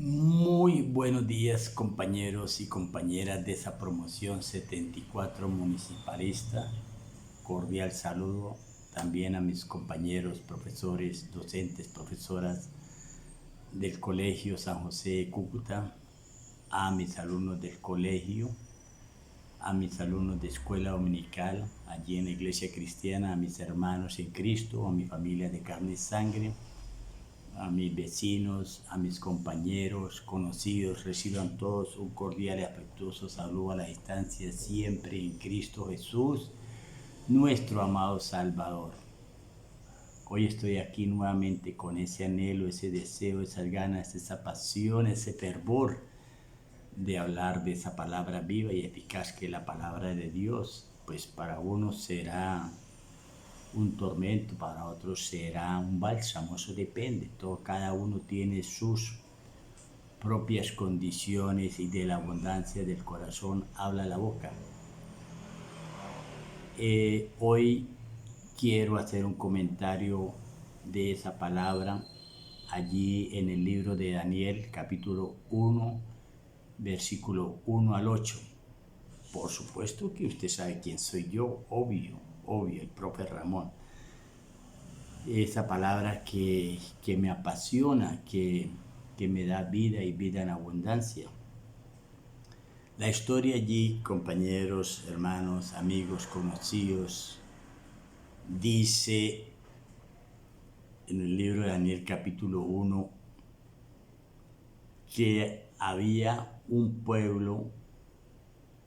Muy buenos días, compañeros y compañeras de esa promoción 74 municipalista. Cordial saludo también a mis compañeros, profesores, docentes, profesoras del Colegio San José de Cúcuta, a mis alumnos del colegio, a mis alumnos de escuela dominical, allí en la iglesia cristiana, a mis hermanos en Cristo, a mi familia de carne y sangre, a mis vecinos, a mis compañeros, conocidos, reciban todos un cordial y afectuoso saludo a la distancia, siempre en Cristo Jesús, nuestro amado Salvador. Hoy estoy aquí nuevamente con ese anhelo, ese deseo, esas ganas, esa pasión, ese fervor de hablar de esa palabra viva y eficaz que es la palabra de Dios. Pues para unos será un tormento, para otros será un bálsamo, eso depende, cada uno tiene sus propias condiciones y de la abundancia del corazón habla la boca. Hoy quiero hacer un comentario de esa palabra allí en el libro de Daniel, capítulo 1, versículo 1 al 8. Por supuesto que usted sabe quién soy yo, obvio, el profe Ramón. Esa palabra que me apasiona, que me da vida y vida en abundancia. La historia allí, compañeros, hermanos, amigos, conocidos, dice en el libro de Daniel capítulo 1 que había un pueblo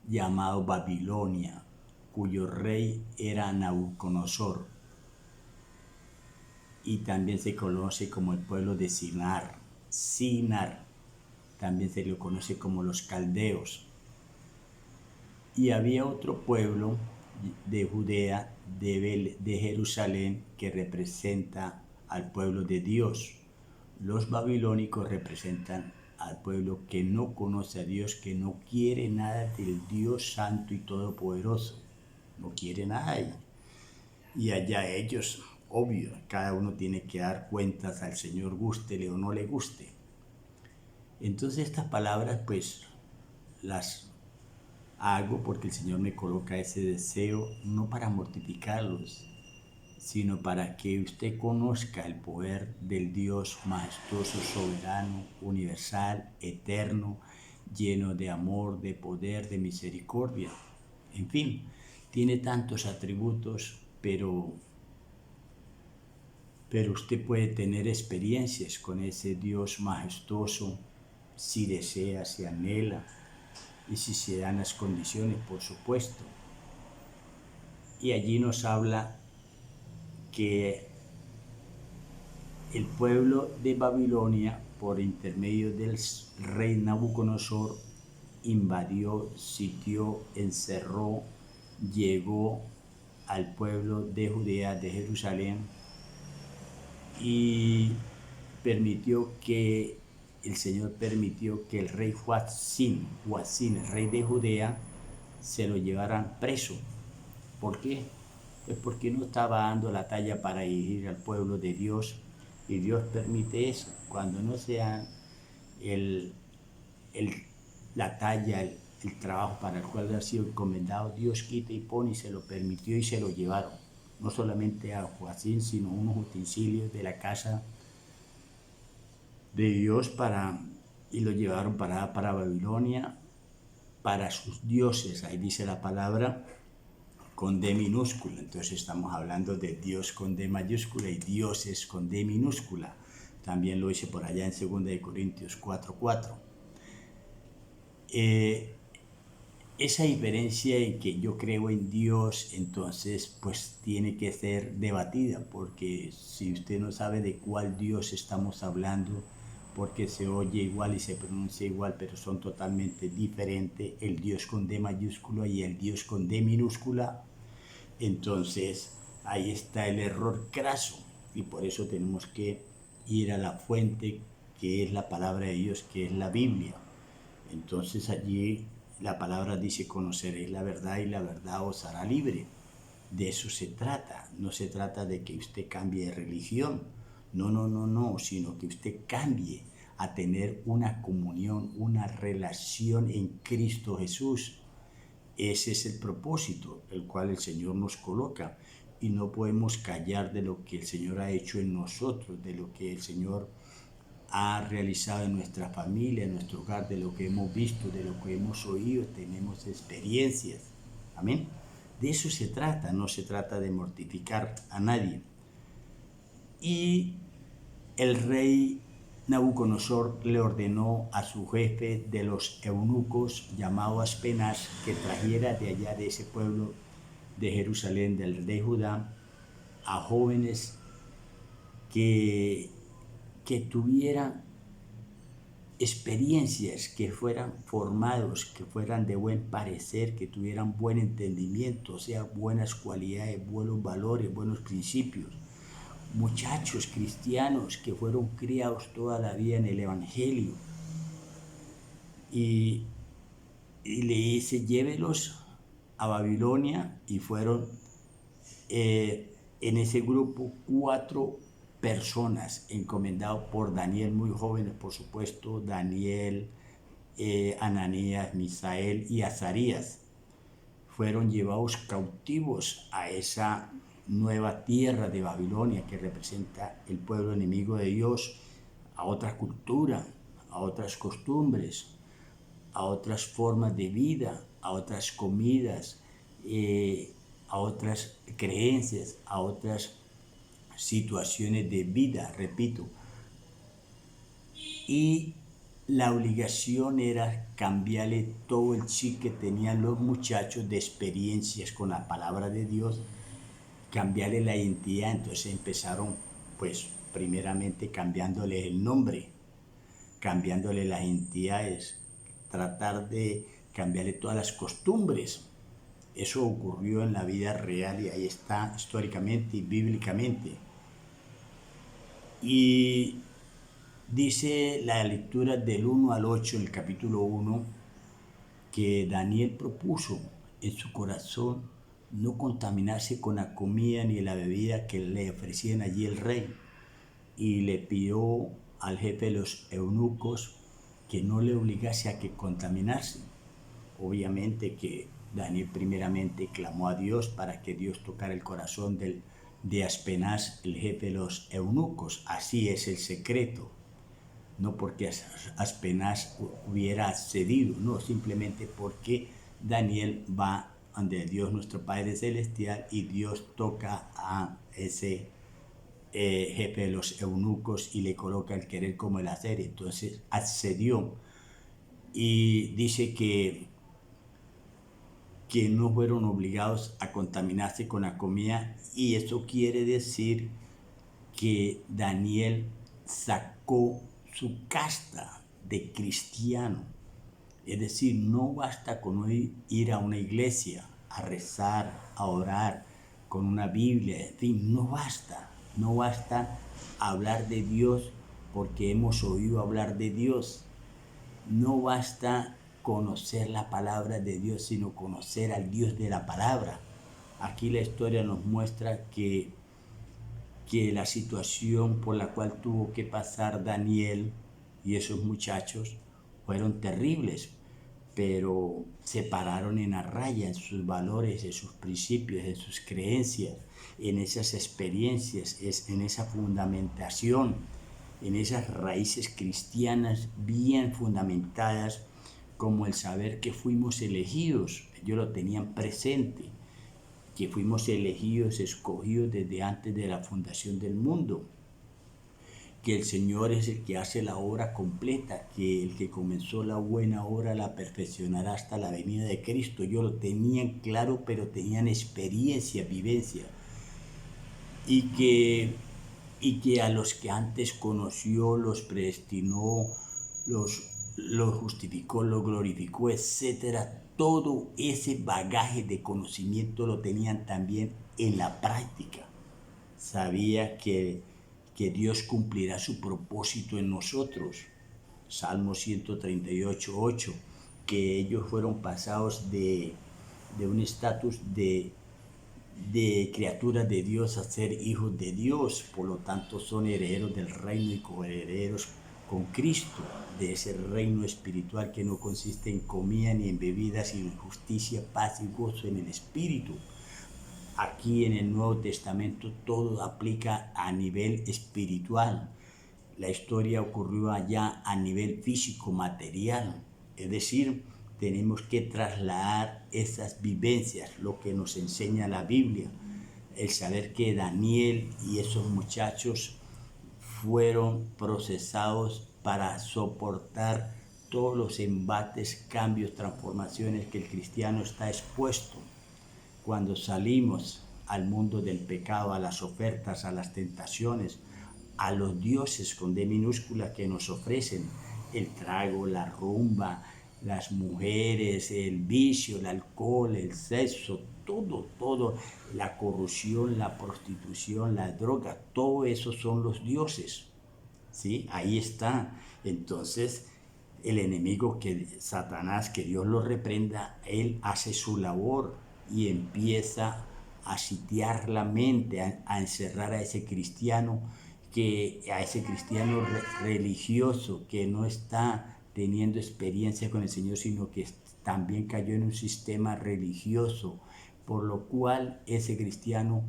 llamado Babilonia, cuyo rey era Nabucodonosor, y también se conoce como el pueblo de Sinar. También se lo conoce como los caldeos. Y había otro pueblo de Judea, de Jerusalén, que representa al pueblo de Dios. Los babilónicos representan al pueblo que no conoce a Dios, que no quiere nada del Dios santo y todopoderoso. No quiere nada. Y allá ellos, obvio, cada uno tiene que dar cuentas al Señor, gústele o no le guste. Entonces estas palabras pues las hago porque el Señor me coloca ese deseo, no para mortificarlos, sino para que usted conozca el poder del Dios majestuoso, soberano, universal, eterno, lleno de amor, de poder, de misericordia. En fin, tiene tantos atributos, pero usted puede tener experiencias con ese Dios majestuoso si desea, si anhela y si se dan las condiciones, por supuesto. Y allí nos habla que el pueblo de Babilonia, por intermedio del rey Nabucodonosor, invadió, sitió, encerró, llegó al pueblo de Judea, de Jerusalén, y el Señor permitió que el rey Joacim, el rey de Judea, se lo llevaran preso. ¿Por qué? Pues porque no estaba dando la talla para dirigir al pueblo de Dios, y Dios permite eso. Cuando no sea la talla, el trabajo para el cual ha sido encomendado, Dios quita y pone, y se lo permitió y se lo llevaron. No solamente a Joacim, sino unos utensilios de la casa de Dios y lo llevaron para Babilonia, para sus dioses. Ahí dice la palabra con D minúscula. Entonces estamos hablando de Dios con D mayúscula y dioses con D minúscula. También lo dice por allá en 2 Corintios 4:4. Esa diferencia en que yo creo en Dios, entonces pues tiene que ser debatida, porque si usted no sabe de cuál Dios estamos hablando, porque se oye igual y se pronuncia igual, pero son totalmente diferentes, el Dios con D mayúscula y el Dios con D minúscula, entonces ahí está el error craso, y por eso tenemos que ir a la fuente, que es la palabra de Dios, que es la Biblia. Entonces allí la palabra dice: conoceréis la verdad y la verdad os hará libre. De eso se trata. No se trata de que usted cambie de religión, no, sino que usted cambie a tener una comunión, una relación en Cristo Jesús. Ese es el propósito, el cual el Señor nos coloca. Y no podemos callar de lo que el Señor ha hecho en nosotros, de lo que el Señor ha realizado en nuestra familia, en nuestro hogar, de lo que hemos visto, de lo que hemos oído. Tenemos experiencias. Amén. De eso se trata, no se trata de mortificar a nadie. Y el rey Nabucodonosor le ordenó a su jefe de los eunucos, llamado Aspenaz, que trajera de allá de ese pueblo de Jerusalén, del rey Judá, a jóvenes que tuvieran experiencias, que fueran formados, que fueran de buen parecer, que tuvieran buen entendimiento, o sea, buenas cualidades, buenos valores, buenos principios. Muchachos cristianos que fueron criados toda la vida en el Evangelio. Y le dice, llévelos a Babilonia, y fueron en ese grupo 4 personas encomendados por Daniel, muy jóvenes por supuesto, Daniel, Ananías, Misael y Azarías. Fueron llevados cautivos a esa nueva tierra de Babilonia, que representa el pueblo enemigo de Dios, a otra cultura, a otras costumbres, a otras formas de vida, a otras comidas, a otras creencias, a otras situaciones de vida, repito. Y la obligación era cambiarle todo el chip que tenían los muchachos de experiencias con la palabra de Dios, cambiarle la identidad. Entonces empezaron, pues, primeramente cambiándole el nombre, cambiándole las entidades, tratar de cambiarle todas las costumbres. Eso ocurrió en la vida real y ahí está históricamente y bíblicamente. Y dice la lectura del 1 al 8 en el capítulo 1 que Daniel propuso en su corazón no contaminarse con la comida ni la bebida que le ofrecían allí el rey, y le pidió al jefe de los eunucos que no le obligase a que contaminarse. Obviamente que Daniel primeramente clamó a Dios para que Dios tocara el corazón de Aspenaz, el jefe de los eunucos. Así es el secreto. No porque Aspenaz hubiera cedido, no, simplemente porque Daniel va ante Dios nuestro Padre Celestial y Dios toca a ese jefe de los eunucos y le coloca el querer como el hacer. Entonces accedió y dice que no fueron obligados a contaminarse con la comida, y eso quiere decir que Daniel sacó su casta de cristiano. Es decir, no basta con ir a una iglesia a rezar, a orar con una Biblia, en fin, no basta hablar de Dios porque hemos oído hablar de Dios. No basta conocer la palabra de Dios, sino conocer al Dios de la palabra. Aquí la historia nos muestra que la situación por la cual tuvo que pasar Daniel y esos muchachos fueron terribles, pero se pararon en la raya en sus valores, en sus principios, en sus creencias, en esas experiencias, en esa fundamentación, en esas raíces cristianas bien fundamentadas, como el saber que fuimos elegidos. Ellos lo tenían presente, que fuimos elegidos, escogidos desde antes de la fundación del mundo, que el Señor es el que hace la obra completa, que el que comenzó la buena obra la perfeccionará hasta la venida de Cristo. Ellos lo tenían claro, pero tenían experiencia, vivencia, y que a los que antes conoció, los predestinó, los justificó, los glorificó, etcétera. Todo ese bagaje de conocimiento lo tenían también en la práctica. Sabía que Dios cumplirá su propósito en nosotros. Salmo 138, 8, que ellos fueron pasados de un estatus de criaturas de Dios a ser hijos de Dios, por lo tanto son herederos del reino y coherederos con Cristo, de ese reino espiritual que no consiste en comida ni en bebida, sino en justicia, paz y gozo en el Espíritu. Aquí en el Nuevo Testamento todo aplica a nivel espiritual. La historia ocurrió allá a nivel físico, material. Es decir, tenemos que trasladar esas vivencias, lo que nos enseña la Biblia. El saber que Daniel y esos muchachos fueron procesados para soportar todos los embates, cambios, transformaciones que el cristiano está expuesto. Cuando salimos al mundo del pecado, a las ofertas, a las tentaciones, a los dioses con D minúscula que nos ofrecen el trago, la rumba, las mujeres, el vicio, el alcohol, el sexo, todo, la corrupción, la prostitución, la droga, todo eso son los dioses, ¿sí? Ahí está. Entonces, el enemigo, que Satanás, que Dios lo reprenda, él hace su labor y empieza a sitiar la mente, a encerrar a ese cristiano, religioso que no está teniendo experiencia con el Señor, sino que también cayó en un sistema religioso, por lo cual ese cristiano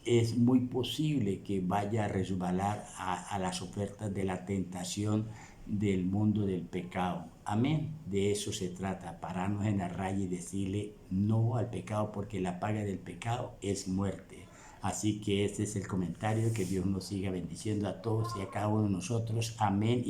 es muy posible que vaya a resbalar a las ofertas de la tentación del mundo del pecado. Amén. De eso se trata, pararnos en la raya y decirle no al pecado, porque la paga del pecado es muerte. Así que este es el comentario. Que Dios nos siga bendiciendo a todos y a cada uno de nosotros. Amén.